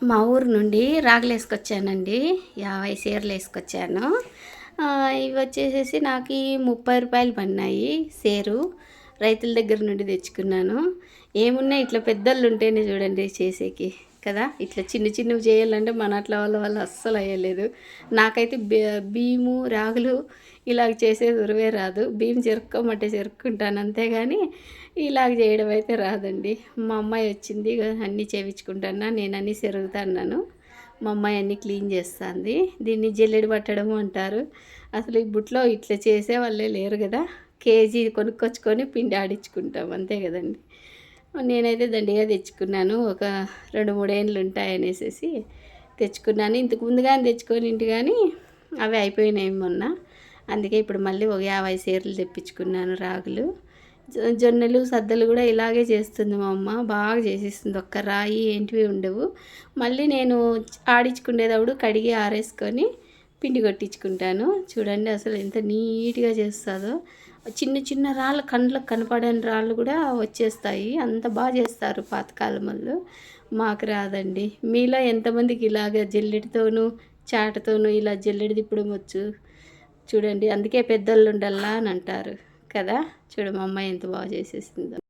మా ఊరు నుండి రాగులు వేసుకొచ్చానండి. 50 చీరలు వేసుకొచ్చాను. ఇవి వచ్చేసేసి నాకు ఈ రూ. 30 పడినాయి సేరు. రైతుల దగ్గర నుండి తెచ్చుకున్నాను. ఏమున్నాయి ఇట్లా పెద్దోళ్ళు ఉంటేనే చూడండి చేసేకి కదా. ఇట్లా చిన్న చిన్నవి చేయాలంటే మన అట్లా వాళ్ళ అస్సలు అయ్యలేదు. నాకైతే బియ్యము రాగులు ఇలాగ చేసేది ఉరవే రాదు. బియ్యం చెరుక్కోమంటే చెరుక్కుంటాను అంతేగాని ఇలాగ చేయడం అయితే రాదండి. మా అమ్మాయి వచ్చింది అన్నీ చేయించుకుంటాను, నేను అన్నీ చెరుగుతున్నాను. మా అమ్మాయి అన్నీ క్లీన్ చేస్తుంది. దీన్ని జల్లెడ పట్టడము అంటారు. అసలు ఈ బుట్లో ఇట్లా చేసే వాళ్ళే లేరు కదా. కేజీ కొనుక్కొచ్చుకొని పిండి ఆడించుకుంటాం అంతే కదండి. నేనైతే దండిగా తెచ్చుకున్నాను. ఒక 2-3 ఏళ్ళు ఉంటాయనేసి తెచ్చుకున్నాను. ఇంతకు ముందుగానే తెచ్చుకొని ఇంటి కానీ అవి అయిపోయినాయి మొన్న. అందుకే ఇప్పుడు మళ్ళీ ఒక 50 చీరలు తెప్పించుకున్నాను రాగులు. జొన్నలు సద్దలు కూడా ఇలాగే చేస్తుంది మా అమ్మ. బాగా చేసిస్తుంది. ఒక్క రాయి ఏంటివి ఉండవు. మళ్ళీ నేను ఆడించుకునేటప్పుడు కడిగి ఆరేసుకొని పిండి కొట్టించుకుంటాను. చూడండి అసలు ఎంత నీట్గా చేస్తుందో. చిన్న చిన్న రాళ్ళు కండ్లకు కనపడని రాళ్ళు కూడా వచ్చేస్తాయి. అంత బాగా చేస్తారు పాతకాలం వాళ్ళు. మాకు రాదండి. మీలో ఎంతమందికి ఇలాగ జల్లెడితోనూ చాటతోనూ ఇలా జల్లెడ తిప్పడం వచ్చు చూడండి. అందుకే పెద్దోళ్ళు ఉండల్లా అని అంటారు కదా. చూడు మా అమ్మాయి ఎంత బాగా చేసేసిందో.